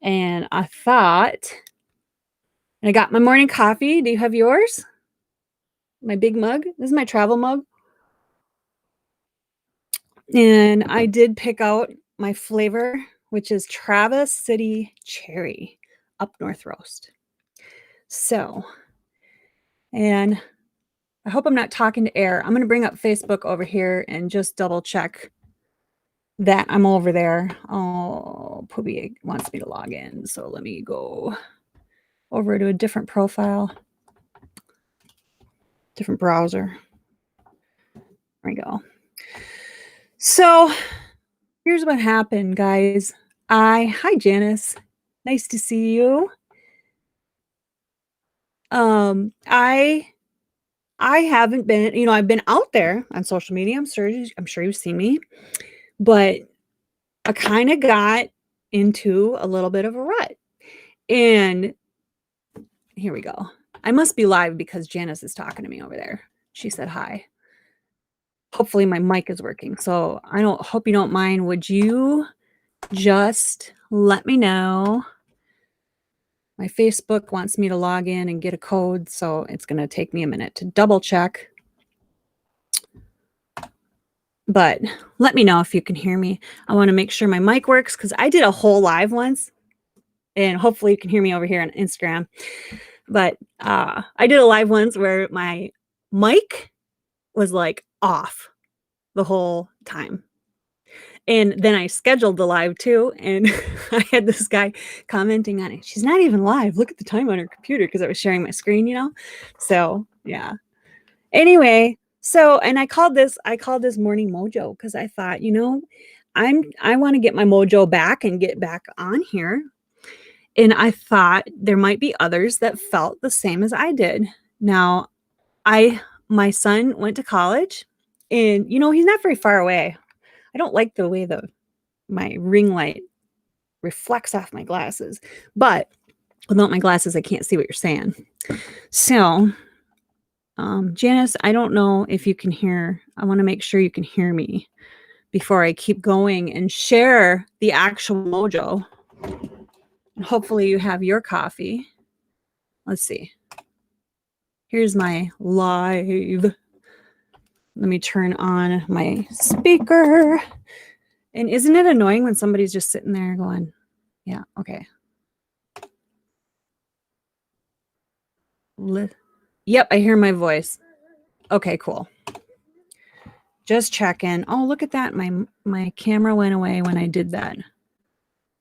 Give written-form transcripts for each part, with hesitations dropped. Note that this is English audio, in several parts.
And I thought, and I got my morning coffee. Do you have yours? My big mug. This is my travel mug. And I did pick out my flavor, which is Traverse City Cherry Up North Roast. So, and I hope I'm not talking to air. I'm going to bring up Facebook over here and just double check that I'm over there. Oh, Poopy wants me to log in. So let me go over to a different profile, different browser. There we go. So here's what happened, guys. Hi, Janice. Nice to see you. I haven't been, I've been out there on social media. I'm sure you've seen me, but I kind of got into a little bit of a rut. And here we go. I must be live because Janice is talking to me over there. She said hi. Hopefully my mic is working. So I hope you don't mind. Would you just let me know? My Facebook wants me to log in and get a code, so it's going to take me a minute to double check. But let me know if you can hear me. I want to make sure my mic works because I did a whole live once, and hopefully you can hear me over here on Instagram. But I did a live once where my mic was like off the whole time. And then I scheduled the live too, and I had this guy commenting on it. She's not even live. Look at the time on her computer because I was sharing my screen, So yeah. Anyway, and I called this morning mojo because I thought, I want to get my mojo back and get back on here. And I thought there might be others that felt the same as I did. Now, my son went to college, and he's not very far away. I don't like the way my ring light reflects off my glasses, but without my glasses, I can't see what you're saying. So, Janice, I don't know if you can hear. I want to make sure you can hear me before I keep going and share the actual mojo. And hopefully you have your coffee. Let's see. Here's my live. Let me turn on my speaker. And isn't it annoying when somebody's just sitting there going, yeah, okay. Yep, I hear my voice. Okay, cool. Just checking. Oh, look at that. My camera went away when I did that.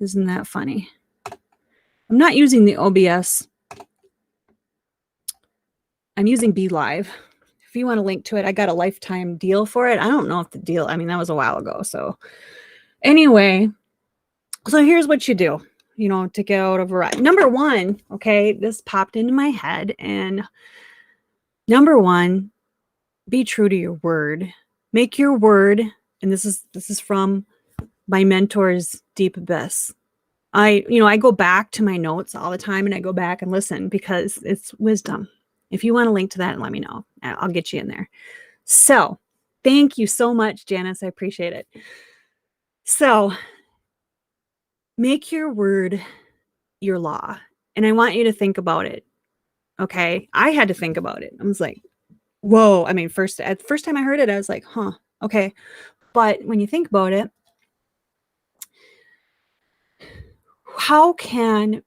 Isn't that funny? I'm not using the OBS. I'm using BeLive. If you want to link to it, I got a lifetime deal for it. I don't know if the deal, that was a while ago. So anyway, so here's what you do, to get out of a rut. Number one, okay, this popped into my head. And number one, be true to your word. Make your word, and this is from my mentor's deep abyss. I go back to my notes all the time, and I go back and listen because it's wisdom. If you want to link to that, let me know. I'll get you in there. So thank you so much, Janice. I appreciate it. So make your word your law. And I want you to think about it. Okay. I had to think about it. I was like, whoa. First time I heard it, I was like, huh, okay. But when you think about it, how can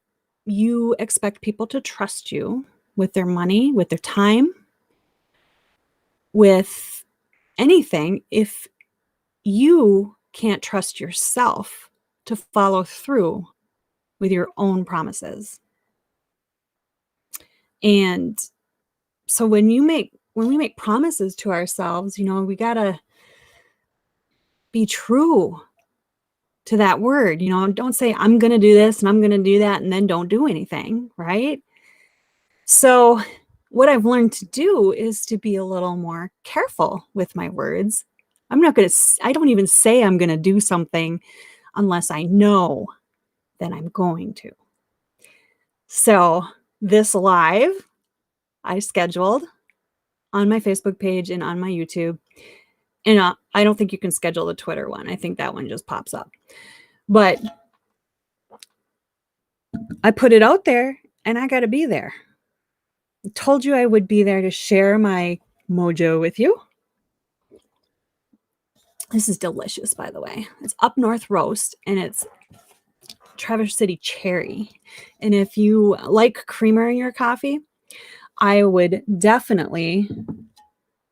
you expect people to trust you with their money, with their time, with anything if you can't trust yourself to follow through with your own promises? And so when we make promises to ourselves, we got to be true to that word. Don't say I'm going to do this and I'm going to do that and then don't do anything, right? So what I've learned to do is to be a little more careful with my words. I don't even say I'm going to do something unless I know that I'm going to. So this live I scheduled on my Facebook page and on my YouTube. And I don't think you can schedule the Twitter one. I think that one just pops up. But I put it out there and I got to be there. I told you I would be there to share my mojo with you. This is delicious, by the way. It's Up North Roast and it's Traverse City Cherry. And if you like creamer in your coffee, I would definitely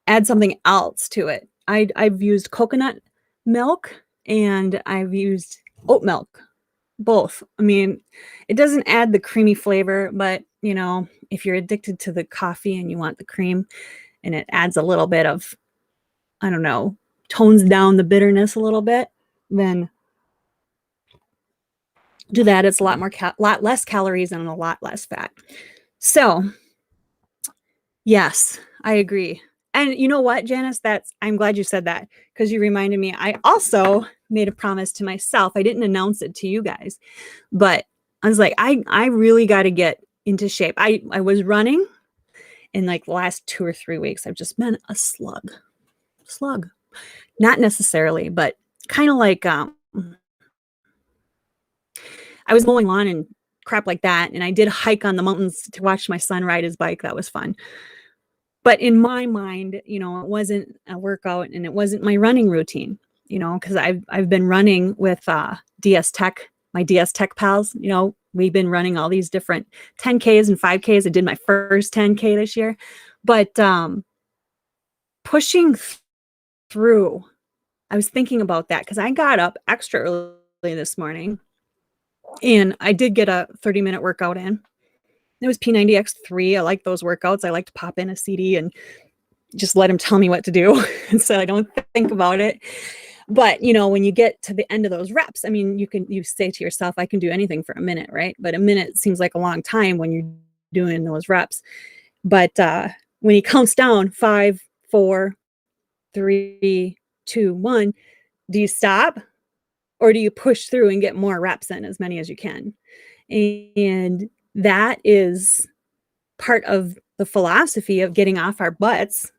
add something else to it. I've used coconut milk and I've used oat milk, both. I mean, it doesn't add the creamy flavor, but you know, if you're addicted to the coffee and you want the cream and it adds a little bit of, I don't know, tones down the bitterness a little bit, then do that. It's a lot more, lot less calories and a lot less fat. So yes, I agree. And you know what, Janice, I'm glad you said that because you reminded me. I also made a promise to myself. I didn't announce it to you guys, but I was like, I really got to get into shape. I was running in like the last 2 or 3 weeks. I've just been a slug, not necessarily, but kind of like, I was mowing lawn and crap like that. And I did hike on the mountains to watch my son ride his bike. That was fun. But in my mind, you know, it wasn't a workout and it wasn't my running routine, you know, because I've been running with DS Tech, my DS Tech pals. You know, we've been running all these different 10Ks and 5Ks. I did my first 10K this year, but pushing through, I was thinking about that because I got up extra early this morning and I did get a 30-minute workout in. It was P90X3. I like those workouts. I like to pop in a CD and just let him tell me what to do. So I don't think about it. But, you know, when you get to the end of those reps, I mean, you say to yourself, I can do anything for a minute, right? But a minute seems like a long time when you're doing those reps. But when he counts down 5, 4, 3, 2, 1, do you stop or do you push through and get more reps in, as many as you can? And that is part of the philosophy of getting off our butts.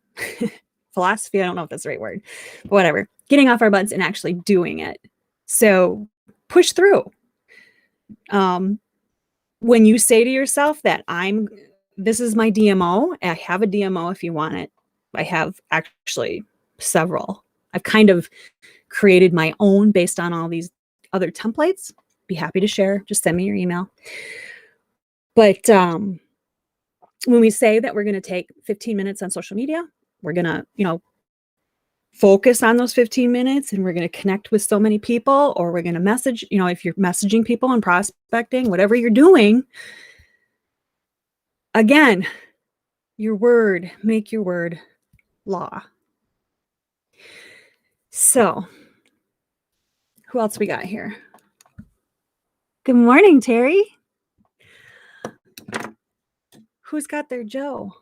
Philosophy, I don't know if that's the right word, but whatever. Getting off our butts and actually doing it. So push through. When you say to yourself that this is my DMO, I have a DMO if you want it. I have actually several. I've kind of created my own based on all these other templates. Be happy to share. Just send me your email. But when we say that we're going to take 15 minutes on social media, we're going to, you know, focus on those 15 minutes and we're going to connect with so many people, or we're going to message, you know, if you're messaging people and prospecting, whatever you're doing, again, make your word law. So who else we got here? Good morning, Terry. Who's got their Joe?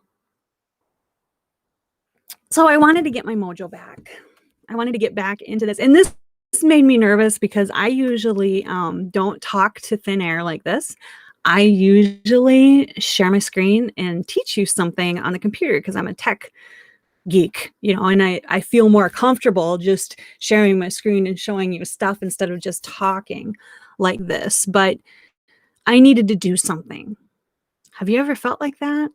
So I wanted to get my mojo back. I wanted to get back into this. And this made me nervous because I usually don't talk to thin air like this. I usually share my screen and teach you something on the computer because I'm a tech geek, you know, and I feel more comfortable just sharing my screen and showing you stuff instead of just talking like this. But I needed to do something. Have you ever felt like that?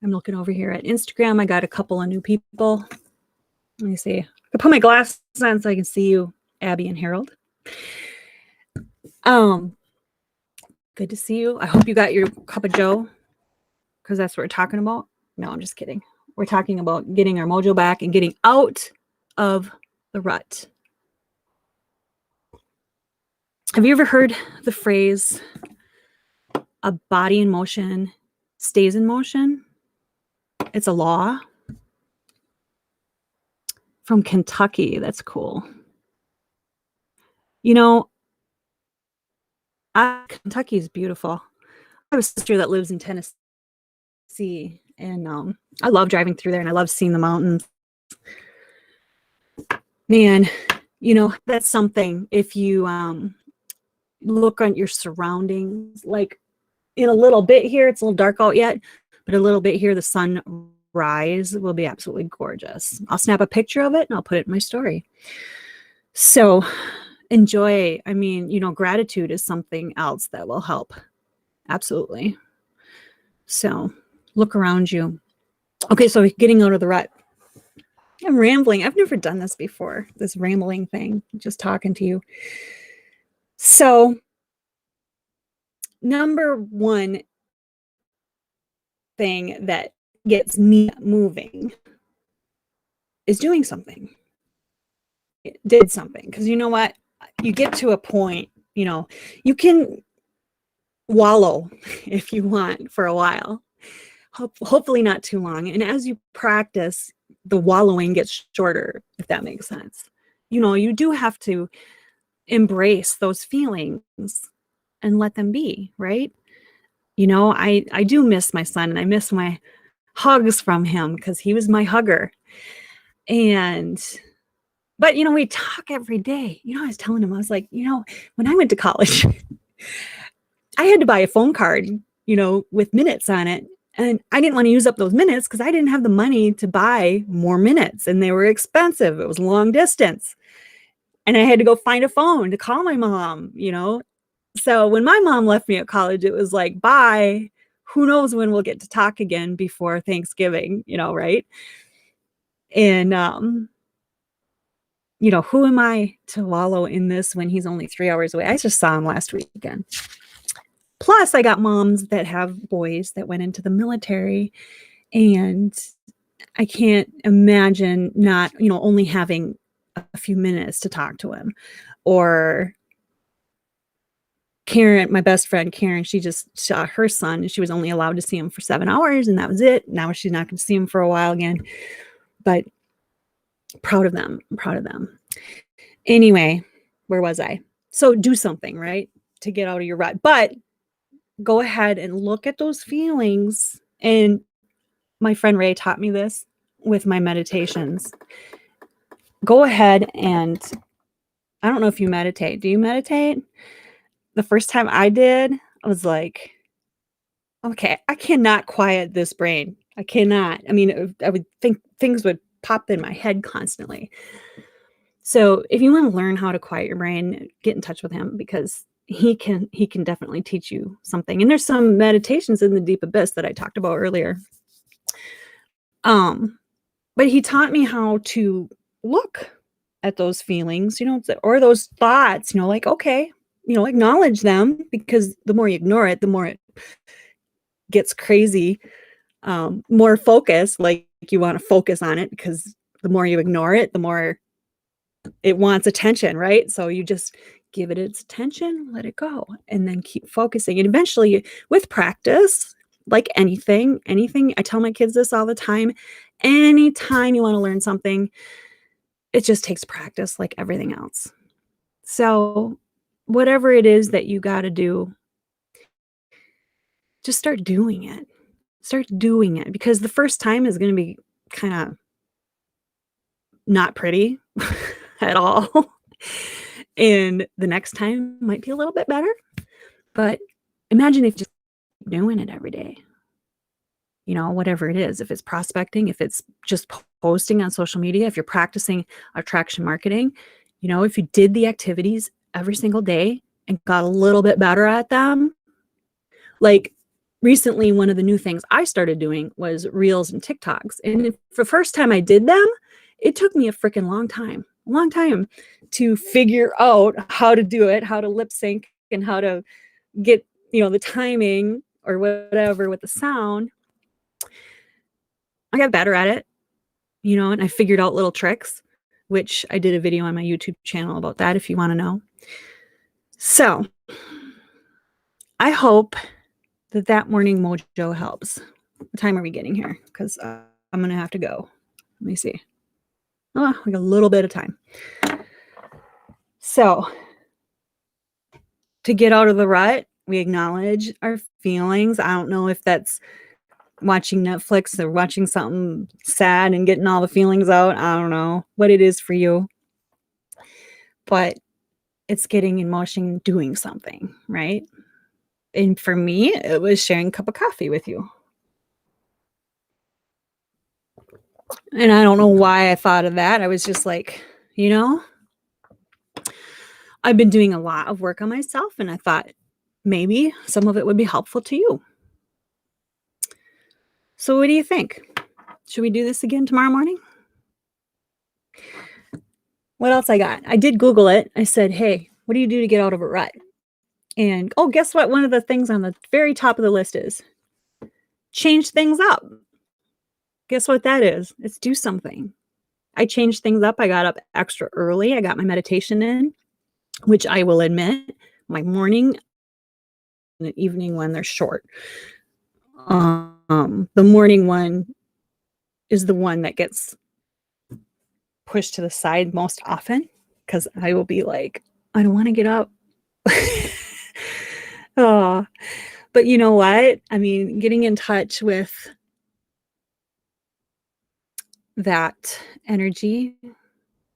I'm looking over here at Instagram. I got a couple of new people. Let me see. I can put my glasses on so I can see you, Abby and Harold. Good to see you. I hope you got your cup of Joe because that's what we're talking about. No, I'm just kidding. We're talking about getting our mojo back and getting out of the rut. Have you ever heard the phrase, a body in motion stays in motion? It's a law from Kentucky. That's cool. You know, Kentucky is beautiful. I have a sister that lives in Tennessee, and I love driving through there, and I love seeing the mountains. Man, you know, that's something. If you look on your surroundings, like in a little bit here, it's a little dark out yet, but a little bit here, the sunrise will be absolutely gorgeous. I'll snap a picture of it and I'll put it in my story. So enjoy. I mean, you know, gratitude is something else that will help Absolutely. So look around you. Okay, so getting out of the rut. I'm rambling. I've never done this before, this rambling thing, just talking to you. So, number one thing that gets me moving is doing something. It did something. Because you know what? You get to a point, you can wallow if you want for a while. Hopefully not too long. And as you practice, the wallowing gets shorter, if that makes sense. You do have to embrace those feelings and let them be, right? I do miss my son, and I miss my hugs from him because he was my hugger. But we talk every day. I was telling him, I was like, when I went to college, I had to buy a phone card, with minutes on it. And I didn't want to use up those minutes because I didn't have the money to buy more minutes, and they were expensive. It was long distance. And I had to go find a phone to call my mom, So when my mom left me at college, it was like, bye. Who knows when we'll get to talk again before Thanksgiving, right? And, who am I to wallow in this when he's only 3 hours away? I just saw him last weekend. Plus, I got moms that have boys that went into the military, and I can't imagine not, only having a few minutes to talk to him. Or Karen, my best friend Karen, she just saw her son, and she was only allowed to see him for 7 hours, and that was it. Now she's not going to see him for a while again. But proud of them. I'm proud of them. Anyway, where was I? So do something, right? To get out of your rut. But go ahead and look at those feelings. And my friend Ray taught me this with my meditations. Go ahead and, I don't know if you meditate. Do you meditate? The first time I did, I was like, okay, I cannot quiet this brain. I cannot. I mean, I would think things would pop in my head constantly. So if you want to learn how to quiet your brain, get in touch with him, because he can definitely teach you something. And there's some meditations in the deep abyss that I talked about earlier. But he taught me how to look at those feelings, or those thoughts, like, okay, acknowledge them, because the more you ignore it, the more it gets crazy. More focus, like you want to focus on it, because the more you ignore it, the more it wants attention, right? So you just give it its attention, let it go, and then keep focusing. And eventually, with practice, like anything, I tell my kids this all the time, anytime you want to learn something, it just takes practice, like everything else. So whatever it is that you got to do, just start doing it. Start doing it, because the first time is going to be kind of not pretty at all. And the next time might be a little bit better. But imagine if you just keep doing it every day. Whatever it is, if it's prospecting, if it's just posting on social media, if you're practicing attraction marketing, if you did the activities every single day and got a little bit better at them. Like recently, one of the new things I started doing was Reels and TikToks. And for the first time I did them, it took me a freaking long time to figure out how to do it, how to lip sync, and how to get, the timing or whatever with the sound. I got better at it, and I figured out little tricks, which I did a video on my YouTube channel about that if you want to know. So I hope that morning mojo helps. What time are we getting here? Because I'm going to have to go. Let me see. Oh, we got a little bit of time. So to get out of the rut, we acknowledge our feelings. I don't know if that's watching Netflix or watching something sad and getting all the feelings out. I don't know what it is for you, but it's getting in motion and doing something, right? And for me, it was sharing a cup of coffee with you. And I don't know why I thought of that. I was just like, I've been doing a lot of work on myself, and I thought maybe some of it would be helpful to you. So what do you think? Should we do this again tomorrow morning? What else I got? I did Google it. I said, hey, what do you do to get out of a rut? And oh, guess what? One of the things on the very top of the list is change things up. Guess what that is? It's do something. I changed things up. I got up extra early. I got my meditation in, which I will admit, my morning and the evening one, they're short. The morning one is the one that gets pushed to the side most often because I will be like, I don't want to get up. Oh, but you know what? I mean, getting in touch with that energy,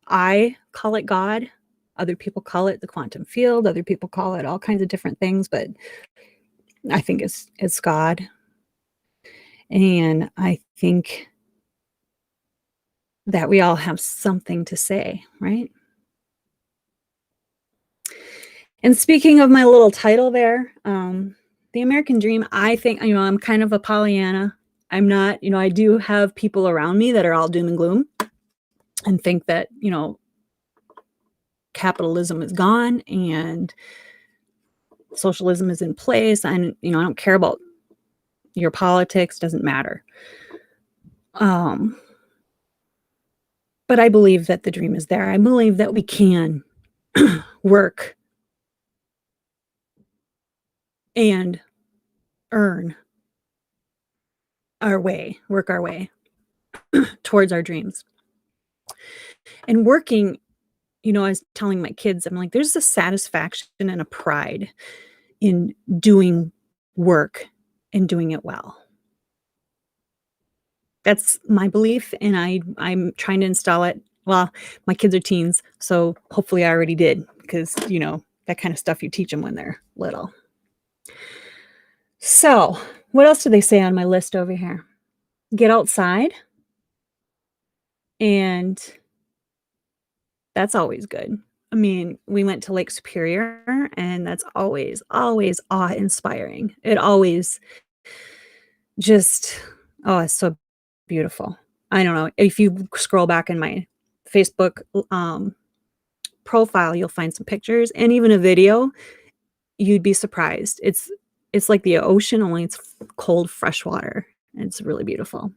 I call it God. Other people call it the quantum field. Other people call it all kinds of different things, but I think it's God. And I think that we all have something to say, right? And speaking of my little title there, the American Dream, I think, I'm kind of a Pollyanna. I'm not, I do have people around me that are all doom and gloom and think that, capitalism is gone and socialism is in place. And, I don't care about your politics, doesn't matter. But I believe that the dream is there. I believe that we can work and earn our way, work our way towards our dreams. And working, I was telling my kids, I'm like, there's a satisfaction and a pride in doing work and doing it well. That's my belief, and I'm trying to install it. Well, my kids are teens, so hopefully I already did, because, that kind of stuff you teach them when they're little. So, what else do they say on my list over here? Get outside, and that's always good. I mean, we went to Lake Superior, and that's always, always awe-inspiring. It always just, it's so beautiful. I don't know. If you scroll back in my Facebook profile, you'll find some pictures and even a video. You'd be surprised. It's like the ocean, only it's cold, fresh water. It's really beautiful.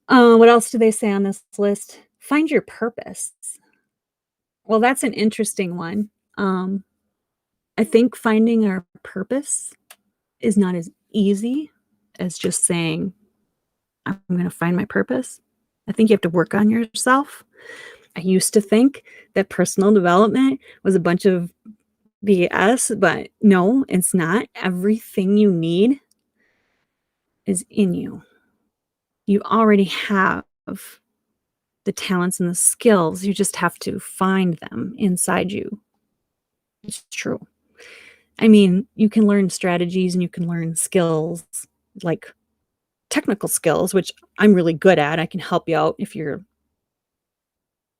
What else do they say on this list? Find your purpose. Well, that's an interesting one. I think finding our purpose is not as easy as just saying, I'm going to find my purpose. I think you have to work on yourself. I used to think that personal development was a bunch of BS, but no, it's not. Everything you need is in you. You already have the talents and the skills. You just have to find them inside you. It's true. I mean, you can learn strategies and you can learn skills, like technical skills, which I'm really good at. I can help you out if you're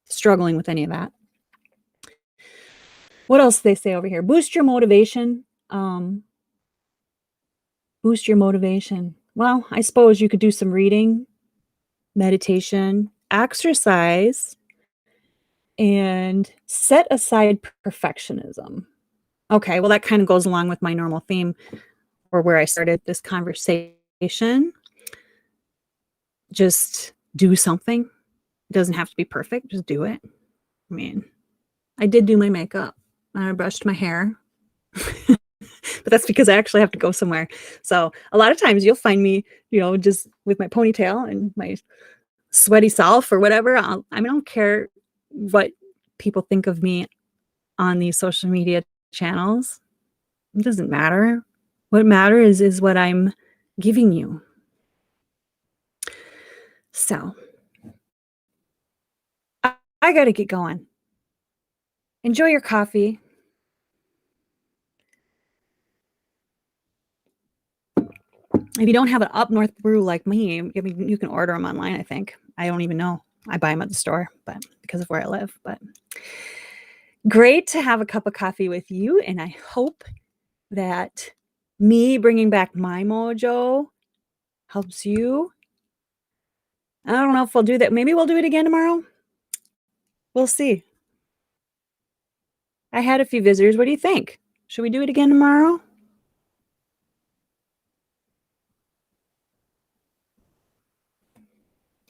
struggling with any of that. What else do they say over here? Boost your motivation. Boost your motivation. Well, I suppose you could do some reading, meditation, exercise, and set aside perfectionism. Okay, well, that kind of goes along with my normal theme or where I started this conversation. Just do something. It doesn't have to be perfect. Just do it. I mean, I did do my makeup. I brushed my hair. But that's because I actually have to go somewhere. So a lot of times you'll find me, just with my ponytail and my sweaty self or whatever. I don't care what people think of me on these social media channels. It doesn't matter. What matters is what I'm giving you. So I got to get going. Enjoy your coffee. If you don't have an up north brew like me, I mean, you can order them online, I think. I don't even know. I buy them at the store, but because of where I live. But great to have a cup of coffee with you, and I hope that me bringing back my mojo helps you. I don't know if we'll do that. Maybe we'll do it again tomorrow. We'll see. I had a few visitors. What do you think? Should we do it again tomorrow?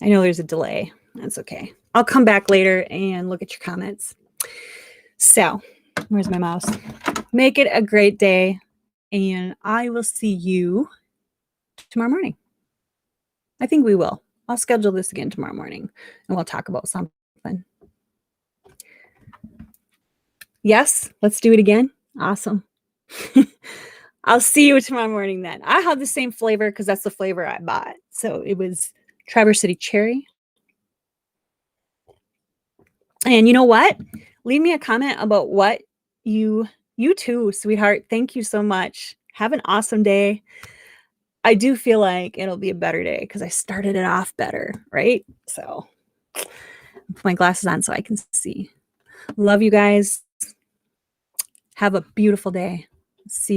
I know there's a delay. That's okay. I'll come back later and look at your comments. So, where's my mouse? Make it a great day, and I will see you tomorrow morning. I think we will. I'll schedule this again tomorrow morning, and we'll talk about something. Yes, let's do it again. Awesome. I'll see you tomorrow morning then. I have the same flavor because that's the flavor I bought. So it was Traverse City Cherry. And you know what? Leave me a comment about what you too, sweetheart. Thank you so much. Have an awesome day. I do feel like it'll be a better day because I started it off better, right? So put my glasses on so I can see. Love you guys. Have a beautiful day. See you